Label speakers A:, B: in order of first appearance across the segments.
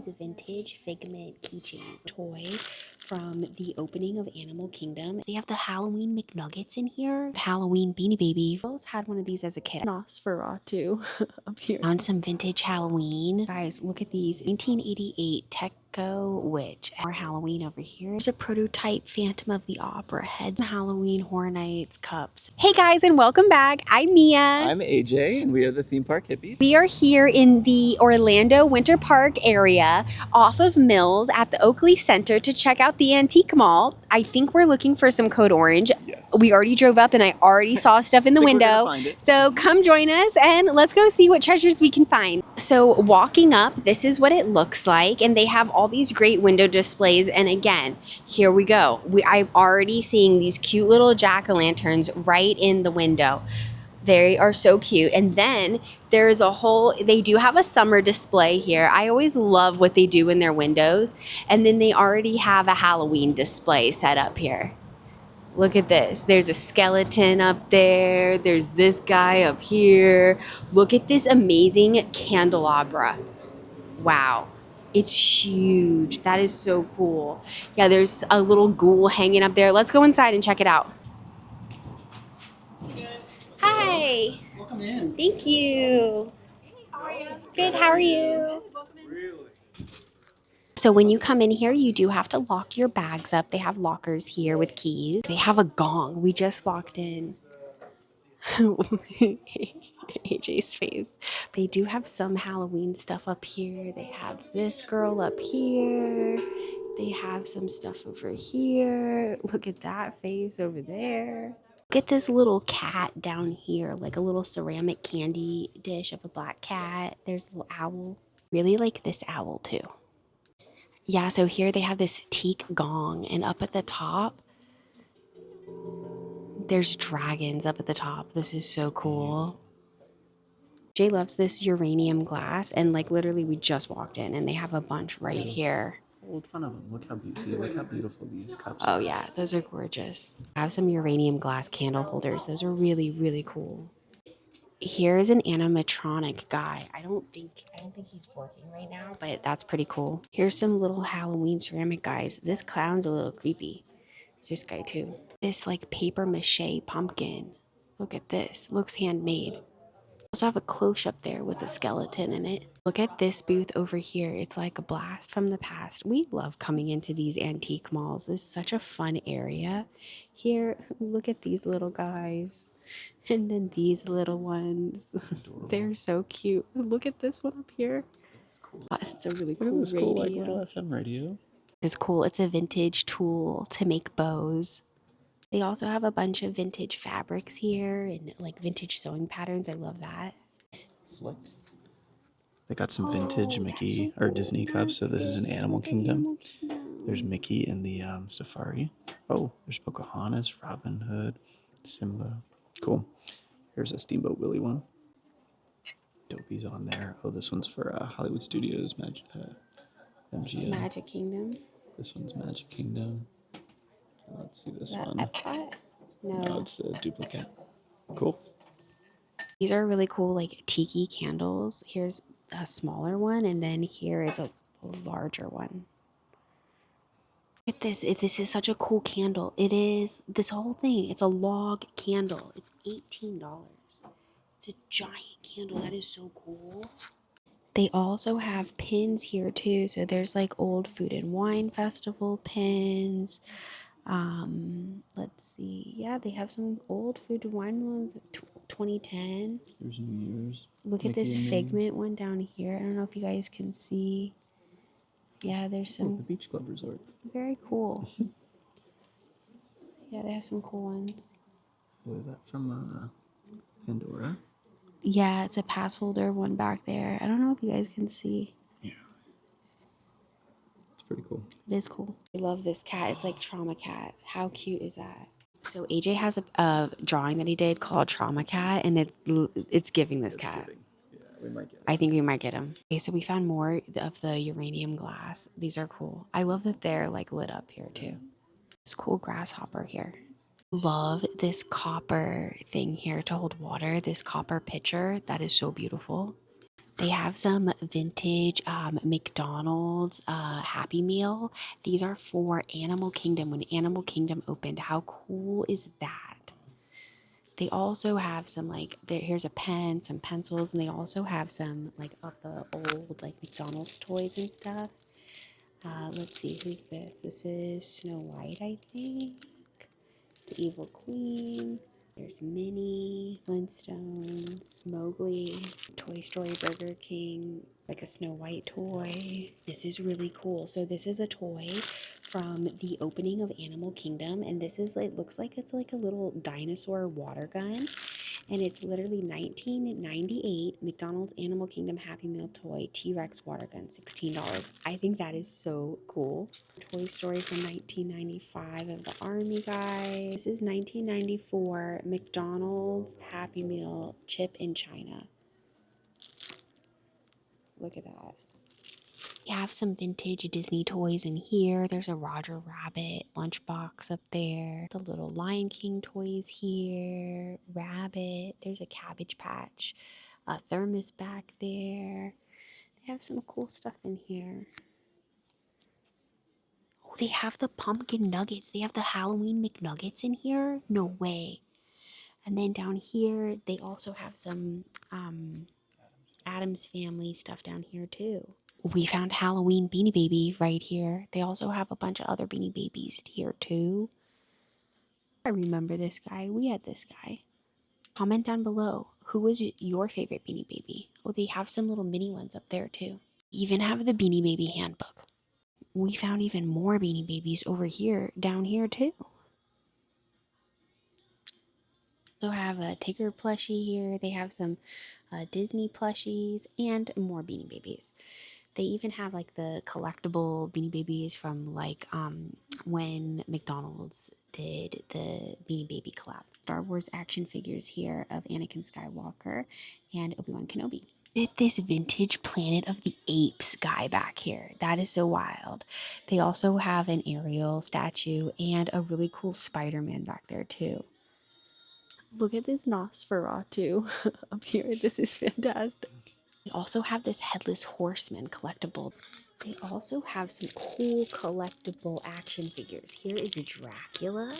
A: It's a vintage Figment keychains toy from the opening of Animal Kingdom. They have the Halloween McNuggets in here. Halloween Beanie Baby. I always had one of these as a kid. Nosferatu up here. On some vintage Halloween. Guys, look at these. 1988 Teco Witch. More Halloween over here. There's a prototype Phantom of the Opera heads. Halloween Horror Nights cups. Hey guys, and welcome back. I'm Mia.
B: I'm AJ, and we are the Theme Park Hippies.
A: We are here in the Orlando Winter Park area off of Mills at the Oakley Center to check out the Antique Mall. I think we're looking for some Code Orange.
B: Yes.
A: We already drove up and I already saw stuff in the window. So come join us and let's go see what treasures we can find. So walking up, this is what it looks like. And they have all these great window displays. And again, here we go. I'm already seeing these cute little jack-o'-lanterns right in the window. They are so cute. And then there's they do have a summer display here. I always love what they do in their windows. And then they already have a Halloween display set up here. Look at this. There's a skeleton up there. There's this guy up here. Look at this amazing candelabra. Wow. It's huge. That is so cool. Yeah, there's a little ghoul hanging up there. Let's go inside and check it out. Hi.
B: Welcome in.
A: Thank you.
C: Hey, how are you?
A: Good, how are you?
B: Really?
A: So when you come in here, you do have to lock your bags up. They have lockers here with keys. They have a gong. We just walked in. AJ's face. They do have some Halloween stuff up here. They have this girl up here. They have some stuff over here. Look at that face over there. Look at this little cat down here, like a little ceramic candy dish of a black cat. There's a little owl. Really like this owl too. Yeah, so here they have this teak gong, and up at the top, there's dragons up at the top. This is so cool. Jay loves this uranium glass, and like literally we just walked in and they have a bunch right here.
B: A ton of them. Look how beautiful these cups
A: Oh
B: are.
A: yeah, those are gorgeous. I have some uranium glass candle holders. Those are really, really cool. Here is an animatronic guy. I don't think he's working right now, but that's pretty cool. Here's some little Halloween ceramic guys. This clown's a little creepy. It's this guy too. This like paper mache pumpkin. Look at this. Looks handmade. Also have a cloche up there with a skeleton in it. Look at this booth over here. It's like a blast from the past. We love coming into these antique malls. It's such a fun area. Here, look at these little guys. And then these little ones. They're so cute. Look at this one up here.
B: Cool.
A: It's a really
B: Look at
A: cool
B: this
A: radio.
B: cool like little FM radio.
A: It's cool. It's a vintage tool to make bows. They also have a bunch of vintage fabrics here and like vintage sewing patterns. I love that.
B: Flick. They got some vintage Mickey or Disney cups. So this is an Animal Kingdom. There's Mickey in the safari. Oh, there's Pocahontas, Robin Hood, Simba. Cool. Here's a Steamboat Willie one. Dopey's on there. Oh, this one's for Hollywood Studios, MGM.
A: It's Magic Kingdom.
B: This one's Magic Kingdom. Let's see this
A: Is that
B: one.
A: Epcot?
B: No, it's a duplicate. Cool.
A: These are really cool, like tiki candles. Here's a smaller one, and then here is a larger one. Look at this. This is such a cool candle. It is this whole thing. It's a log candle. It's $18. It's a giant candle. That is so cool. They also have pins here too. So there's like old Food and Wine Festival pins. Let's see. Yeah, they have some old Food and Wine ones. 2010.
B: Here's New Year's.
A: Look at this Figment one down here. I don't know if you guys can see. Yeah, there's some.
B: Oh, the Beach Club Resort.
A: Very cool. Yeah, they have some cool ones.
B: What is that from Pandora?
A: Yeah, it's a pass holder one back there. I don't know if you guys can see.
B: Yeah. It's pretty cool.
A: It is cool. I love this cat. It's like Trauma Cat. How cute is that? So AJ has a drawing that he did called Trauma Cat, and it's giving this cat.
B: Yeah, we might get it.
A: I think we might get him. Okay, so we found more of the uranium glass. These are cool. I love that they're like lit up here too. This cool grasshopper here. Love this copper thing here to hold water. This copper pitcher. That is so beautiful. They have some vintage McDonald's Happy Meal. These are for Animal Kingdom when Animal Kingdom opened. How cool is that? They also have some like here's a pen, some pencils, and they also have some like of the old like McDonald's toys and stuff. Let's see, who's this? This is Snow White, I think. The Evil Queen. There's Minnie, Flintstones, Mowgli, Toy Story, Burger King, like a Snow White toy. This is really cool. So this is a toy from the opening of Animal Kingdom, and this is like looks like it's like a little dinosaur water gun. And it's literally 1998 McDonald's Animal Kingdom Happy Meal toy T-Rex water gun, $16. I think that is so cool. Toy Story from 1995 of the Army guy. This is 1994 McDonald's Happy Meal chip in China. Look at that. You have some vintage Disney toys in here. There's a Roger Rabbit lunchbox up there. The little Lion King toys here. Rabbit. There's a Cabbage Patch. A thermos back there. They have some cool stuff in here. Oh, they have the pumpkin nuggets. They have the Halloween McNuggets in here? No way. And then down here, they also have some Addams Family stuff down here too. We found Halloween Beanie Baby right here. They also have a bunch of other Beanie Babies here too. I remember this guy. We had this guy. Comment down below. Who was your favorite Beanie Baby? Oh, they have some little mini ones up there too. Even have the Beanie Baby handbook. We found even more Beanie Babies over here, down here too. Also have a Tigger plushie here. They have some Disney plushies and more Beanie Babies. They even have like the collectible Beanie Babies from like when McDonald's did the Beanie Baby collab. Star Wars action figures here of Anakin Skywalker and Obi-Wan Kenobi. At this vintage Planet of the Apes guy back here. That is so wild. They also have an Ariel statue and a really cool Spider-Man back there too. Look at this Nosferatu up here. This is fantastic. They also have this Headless Horseman collectible. They also have some cool collectible action figures. Here is a Dracula.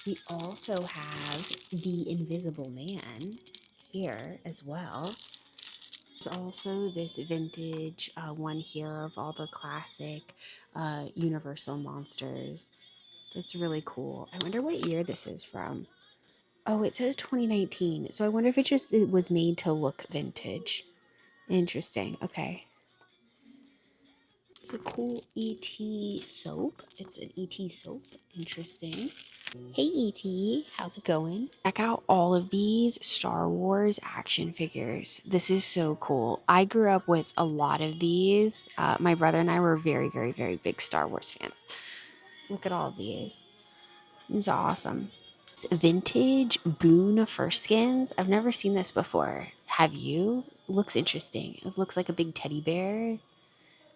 A: We also have the Invisible Man here as well. There's also this vintage one here of all the classic Universal monsters. That's really cool. I wonder what year this is from. Oh, it says 2019. So I wonder if it was made to look vintage. Interesting. Okay. It's a cool ET soap. It's an ET soap. Interesting. Hey ET, how's it going? Check out all of these Star Wars action figures. This is so cool. I grew up with a lot of these. My brother and I were very, very, very big Star Wars fans. Look at all of these. These are awesome. It's vintage Boone fur skins. I've never seen this before. Have you? Looks interesting. It looks like a big teddy bear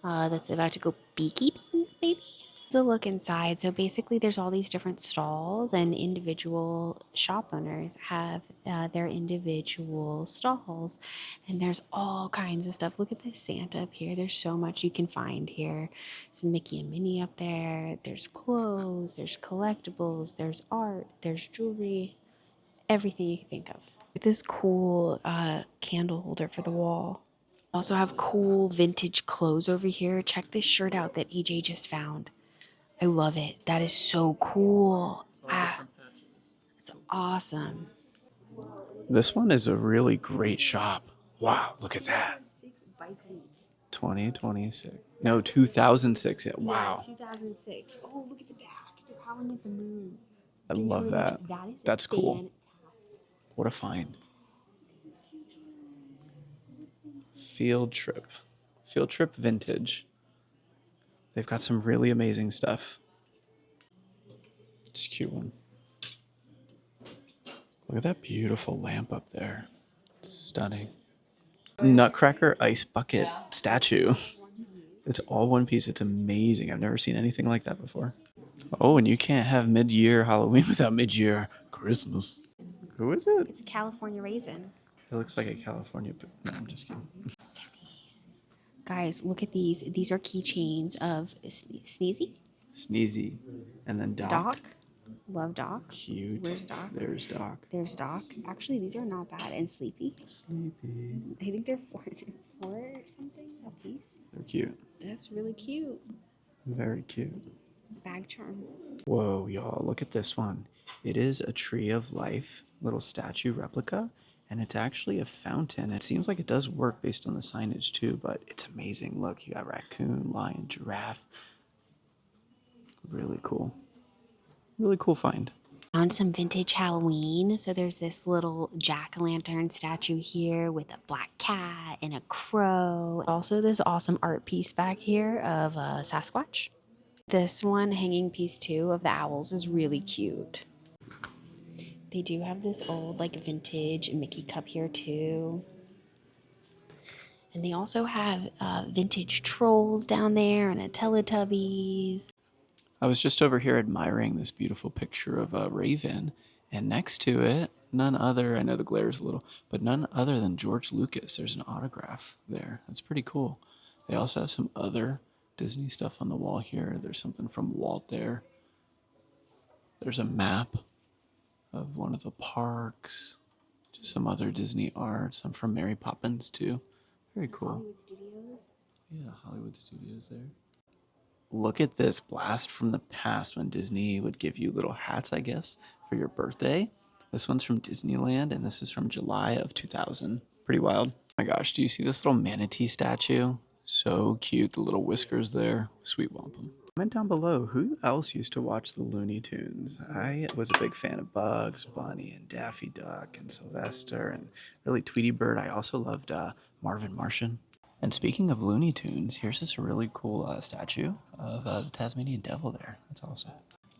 A: that's about to go beekeeping, maybe? It's a look inside. So basically, there's all these different stalls, and individual shop owners have their individual stalls, and there's all kinds of stuff. Look at this Santa up here. There's so much you can find here. Some Mickey and Minnie up there. There's clothes, there's collectibles, there's art, there's jewelry, everything you can think of. This cool candle holder for the wall. Also have cool vintage clothes over here. Check this shirt out that EJ just found. I love it. That is so cool. It's awesome.
B: This one is a really great shop. Wow, look at that. 2026. No, 2006. Yeah, wow.
A: 2006. Oh, look at the back. They're howling at the moon.
B: I love that. That's cool.
A: Fantastic.
B: What a find. Field Trip. Field Trip Vintage. They've got some really amazing stuff. It's a cute one. Look at that beautiful lamp up there. Stunning. Nutcracker ice bucket statue. It's all one piece. It's amazing. I've never seen anything like that before. Oh, and you can't have mid-year Halloween without mid-year Christmas. Who is it?
A: It's a California raisin.
B: It looks like a California, but no, I'm just kidding.
A: Guys, look at these. These are keychains of Sneezy?
B: Sneezy. And then
A: Doc. Love Doc.
B: Cute.
A: Where's Doc?
B: There's Doc.
A: There's Doc. Actually, these are not bad. And Sleepy.
B: Sleepy.
A: I think they're four or something a piece.
B: They're cute.
A: That's really cute.
B: Very cute.
A: Bag charm.
B: Whoa, y'all, look at this one. It is a tree of life, little statue replica, and it's actually a fountain. It seems like it does work based on the signage too, but it's amazing. Look, you got raccoon, lion, giraffe. Really cool. Really cool find.
A: Found some vintage Halloween. So there's this little jack-o'-lantern statue here with a black cat and a crow. Also this awesome art piece back here of Sasquatch. This one, hanging piece too, of the owls is really cute. They do have this old like vintage Mickey cup here too. And they also have vintage trolls down there and a Teletubbies.
B: I was just over here admiring this beautiful picture of a raven, and next to it, none other, I know the glare is a little, but none other than George Lucas. There's an autograph there. That's pretty cool. They also have some other Disney stuff on the wall here. There's something from Walt there. There's a map of one of the parks. Just some other Disney art. Some from Mary Poppins too. Very cool.
A: Hollywood Studios.
B: Yeah, Hollywood Studios there. Look at this blast from the past when Disney would give you little hats, I guess, for your birthday. This one's from Disneyland, and this is from July of 2000. Pretty wild. Oh my gosh, do you see this little manatee statue? So cute, the little whiskers there. Sweet wampum. Comment down below, who else used to watch the Looney Tunes? I was a big fan of Bugs Bunny and Daffy Duck and Sylvester and really Tweety Bird. I also loved Marvin Martian. And speaking of Looney Tunes, here's this really cool statue of the Tasmanian Devil there. That's awesome.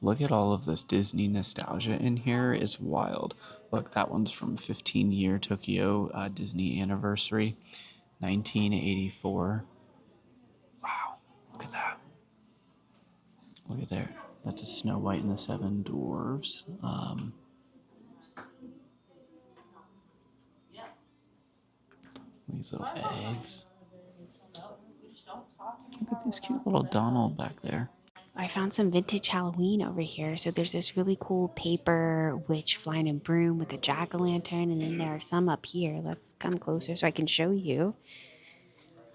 B: Look at all of this Disney nostalgia in here. It's wild. Look, that one's from 15-year Tokyo Disney anniversary, 1984. Wow, look at that. Look at there. That's a Snow White and the Seven Dwarfs. These little eggs. Look at this cute little Donald back there.
A: I found some vintage Halloween over here. So there's this really cool paper witch flying a broom with a jack-o'-lantern, and then there are some up here. Let's come closer so I can show you.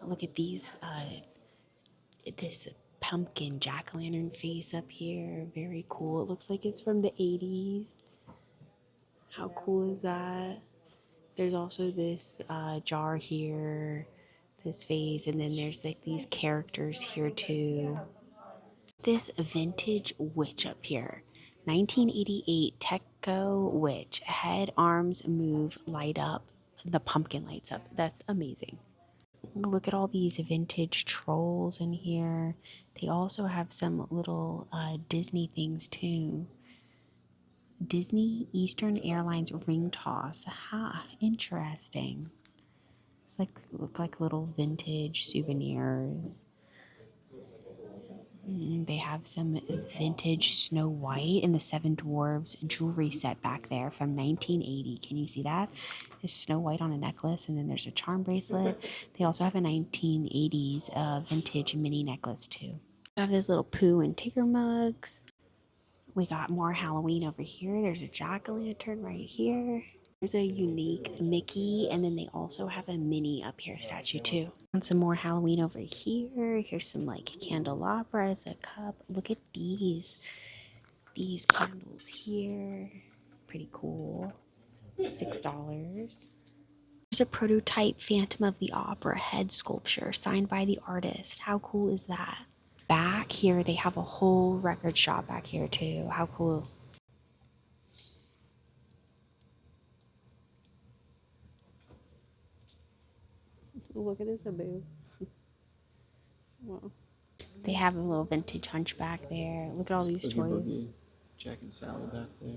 A: Look at these, this pumpkin jack-o'-lantern face up here. Very cool. It looks like it's from the 80s. How cool is that? There's also this jar here, this face, and then there's like these characters here too. This vintage witch up here, 1988 Teco witch. Head, arms move, light up. The pumpkin lights up. That's amazing. Look at all these vintage trolls in here. They also have some little Disney things too. Disney Eastern Airlines ring toss. Interesting. It's like look like little vintage souvenirs. They have some vintage Snow White and the Seven Dwarfs jewelry set back there from 1980. Can you see that? There's Snow White on a necklace, and then there's a charm bracelet. They also have a 1980s vintage mini necklace too. We have those little Pooh and Tigger mugs. We got more Halloween over here. There's a jack-o'-lantern right here. There's a unique Mickey, and then they also have a Minnie up here statue too. And some more Halloween over here. Here's some like candelabras, a cup. Look at these candles here. Pretty cool. $6. There's a prototype Phantom of the Opera head sculpture signed by the artist. How cool is that? Back here, they have a whole record shop back here too. How cool. Look at this, Abu. Wow. They have a little vintage hunchback there. Look at all these toys.
B: Jack and Sally back there.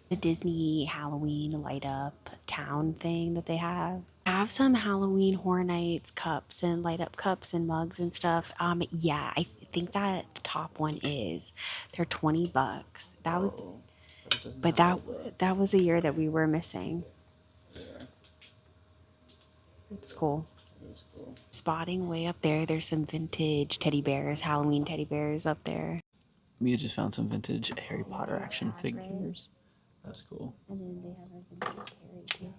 A: The Disney Halloween light up town thing that they have. I have some Halloween Horror Nights cups and light up cups and mugs and stuff. Yeah, I think that top one is. They're $20. That was But that was a year that we were missing. It's cool. Spotting way up there, there's some vintage teddy bears, Halloween teddy bears up there.
B: Mia just found some vintage Harry Potter action figures. That's cool.
A: And then they have a vintage Harry too.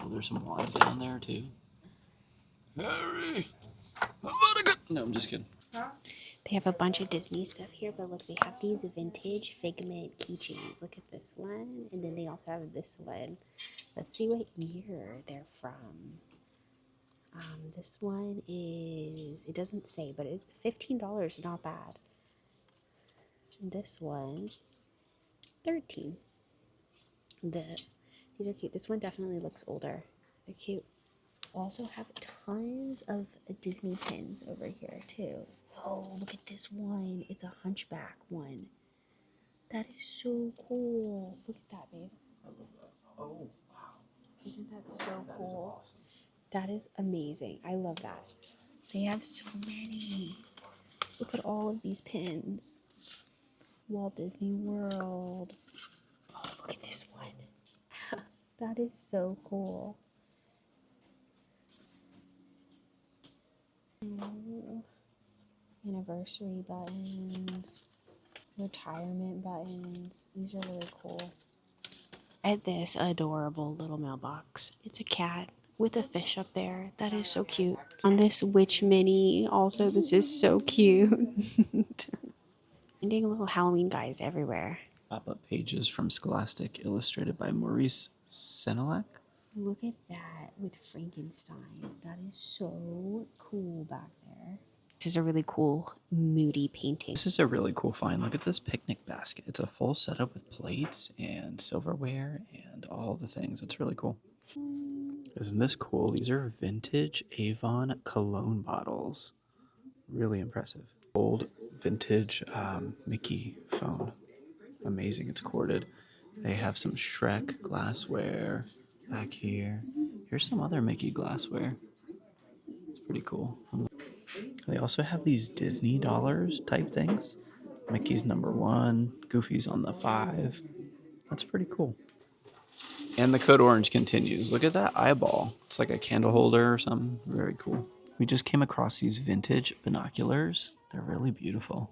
B: Oh, there's some wands down there too. Harry! No, I'm just kidding.
A: They have a bunch of Disney stuff here, but look, they have these vintage Figment keychains. Look at this one, and then they also have this one. Let's see what year they're from. This one is, it doesn't say, but it's $15, not bad. And this one, $13. These are cute. This one definitely looks older. They're cute. Also have tons of Disney pins over here too. Oh, look at this one. It's a Hunchback one. That is so cool. Look at that, babe.
B: I love that. Oh, wow.
A: Isn't that so
B: That
A: cool?
B: is awesome.
A: That is amazing. I love that. They have so many. Look at all of these pins. Walt Disney World. Oh, look at this one. That is so cool. Anniversary buttons, retirement buttons. These are really cool. At this adorable little mailbox, it's a cat with a fish up there. That is so cute. On this witch mini, also, this is so cute. Finding little Halloween guys everywhere.
B: Pop-up pages from Scholastic, illustrated by Maurice Senelak.
A: Look at that with Frankenstein. That is so cool back there. This is a really cool, moody painting.
B: This is a really cool find. Look at this picnic basket. It's a full setup with plates and silverware and all the things. It's really cool. Isn't this cool? These are vintage Avon cologne bottles. Really impressive. Old vintage Mickey phone. Amazing. It's corded. They have some Shrek glassware back here. Here's some other Mickey glassware. It's pretty cool. They also have these Disney dollars type things. Mickey's #1, Goofy's on the 5. That's pretty cool. And the Code Orange continues. Look at that eyeball. It's like a candle holder or something. Very cool. We just came across these vintage binoculars. They're really beautiful.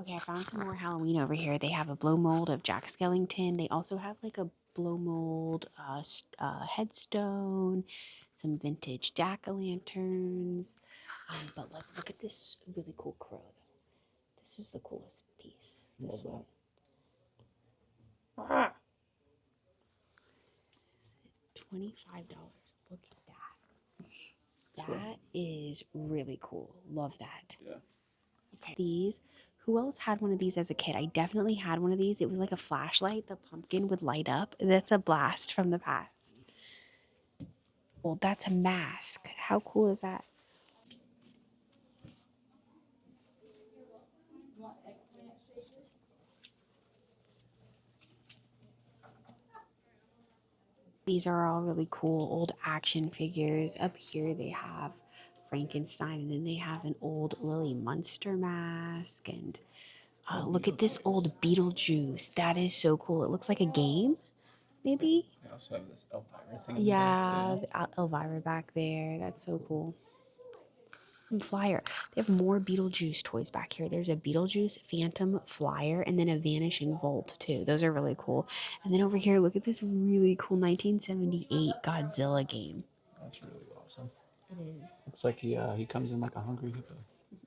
A: Okay, I found some more Halloween over here. They have a blow mold of Jack Skellington. They also have like a blow mold headstone, some vintage jack-o'-lanterns. But like, look at this really cool crow. This is the coolest piece. This one. $25. Look at that. That is really cool. Love that.
B: Yeah.
A: Okay. These. Who else had one of these as a kid? I definitely had one of these. It was like a flashlight. The pumpkin would light up. That's a blast from the past. Well, that's a mask. How cool is that? These are all really cool old action figures. Up here they have Frankenstein, and then they have an old Lily Munster mask. And look at this old Beetlejuice. That is so cool. It looks like a game, maybe?
B: They also have this Elvira thing.
A: Yeah, Elvira back there. That's so cool. Flyer. They have more Beetlejuice toys back here. There's a Beetlejuice Phantom Flyer and then a Vanishing Volt too. Those are really cool. And then over here, look at this really cool 1978 Godzilla game.
B: That's really awesome.
A: It is.
B: Looks like he comes in like a hungry hippo.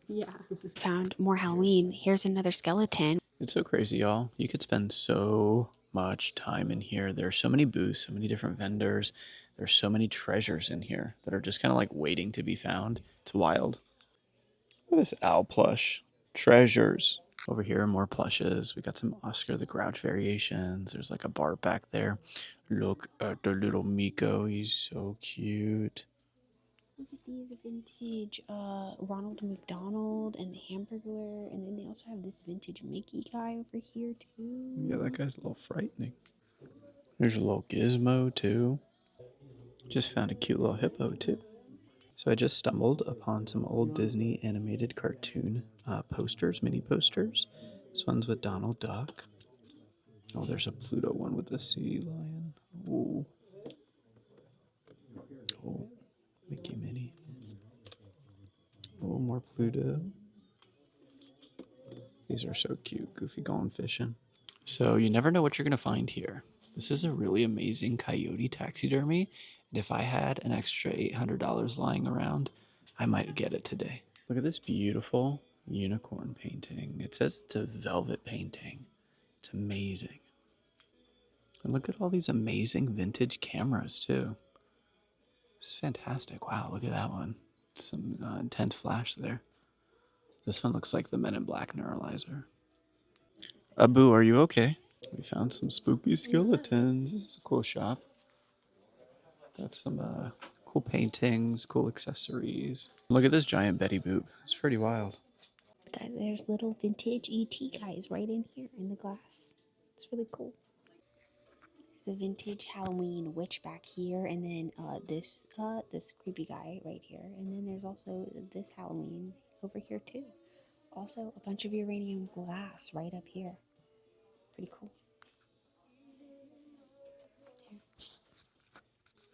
A: Yeah. Found more Halloween. Here's another skeleton.
B: It's so crazy, y'all. You could spend so much time in here. There are so many booths, so many different vendors. There's so many treasures in here that are just kind of like waiting to be found. It's wild. Look at this owl plush. Treasures. Over here, more plushes. We got some Oscar the Grouch variations. There's like a bar back there. Look at the little Miko. He's so cute.
A: Look at these vintage Ronald McDonald and the Hamburglar. And then they also have this vintage Mickey guy over here too.
B: Yeah, that guy's a little frightening. There's a little gizmo too. Just found a cute little hippo too. So I just stumbled upon some old Disney animated cartoon posters, mini posters. This one's with Donald Duck. Oh, there's a Pluto one with the sea lion. Oh. Oh, Mickey Minnie. Oh, more Pluto. These are so cute. Goofy gone fishing. So you never know what you're going to find here. This is a really amazing coyote taxidermy. And if I had an extra $800 lying around, I might get it today. Look at this beautiful unicorn painting. It says it's a velvet painting. It's amazing. And look at all these amazing vintage cameras too. It's fantastic. Wow, look at that one. Some intense flash there. This one looks like the Men in Black neuralizer. Abu, are you okay? We found some spooky skeletons. This is a cool shop. Got some cool paintings, cool accessories. Look at this giant Betty Boop. It's pretty wild.
A: Guys, there's little vintage ET guys right in here in the glass. It's really cool. There's a vintage Halloween witch back here, and then this creepy guy right here, and then there's also this Halloween over here too. Also, a bunch of uranium glass right up here. Pretty cool.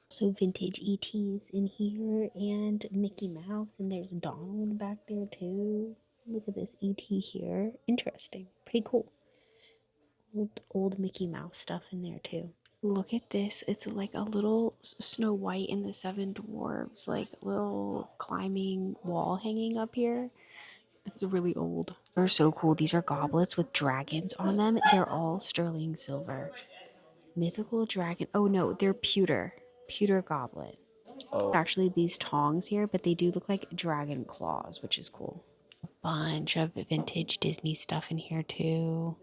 A: So vintage ETs in here, and Mickey Mouse, and there's Donald back there too. Look at this ET here. Interesting. Pretty cool. Old Mickey Mouse stuff in there too. Look at this. It's like a little Snow White and the Seven Dwarfs, like little climbing wall hanging up here. It's really old. They're so cool. These are goblets with dragons on them. They're all sterling silver. Mythical dragon. Oh no, they're pewter. Pewter goblet.
B: Oh.
A: Actually, these tongs here, but they do look like dragon claws, which is cool. A bunch of vintage Disney stuff in here too.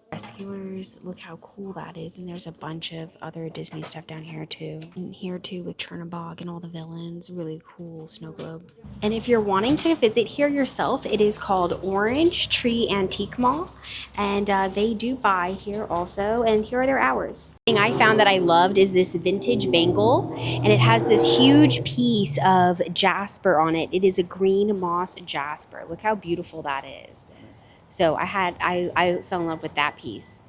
A: Rescuers, look how cool that is. And there's a bunch of other Disney stuff down here too. And here too with Chernabog and all the villains. Really cool snow globe. And if you're wanting to visit here yourself, it is called Orange Tree Antique Mall. And they do buy here also. And here are their hours. The thing I found that I loved is this vintage bangle. And it has this huge piece of jasper on it. It is a green moss jasper. Look how beautiful that is. So I fell in love with that piece.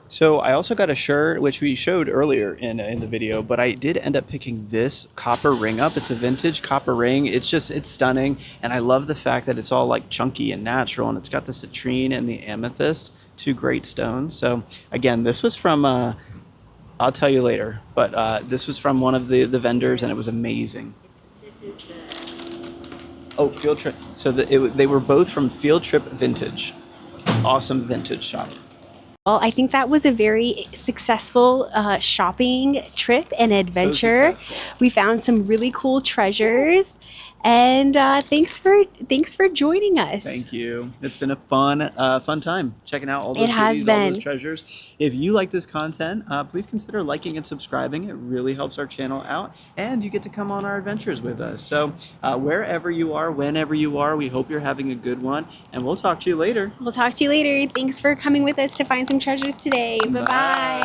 B: So I also got a shirt, which we showed earlier in the video, but I did end up picking this copper ring up. It's a vintage copper ring. It's stunning. And I love the fact that it's all like chunky and natural, and it's got the citrine and the amethyst, two great stones. So again, this was from, I'll tell you later, but this was from one of the vendors, and it was amazing.
A: This is the...
B: Oh, Field Trip. So they were both from Field Trip Vintage. Awesome vintage shop.
A: Well, I think that was a very successful shopping trip and adventure.
B: So
A: we found some really cool treasures, and thanks for joining us.
B: Thank you. It's been a fun time checking out all those
A: goodies,
B: all those treasures. If you like this content, please consider liking and subscribing. It really helps our channel out, and you get to come on our adventures with us. So wherever you are, whenever you are, we hope you're having a good one, and we'll talk to you later.
A: We'll talk to you later. Thanks for coming with us to find some treasures today. Bye-bye.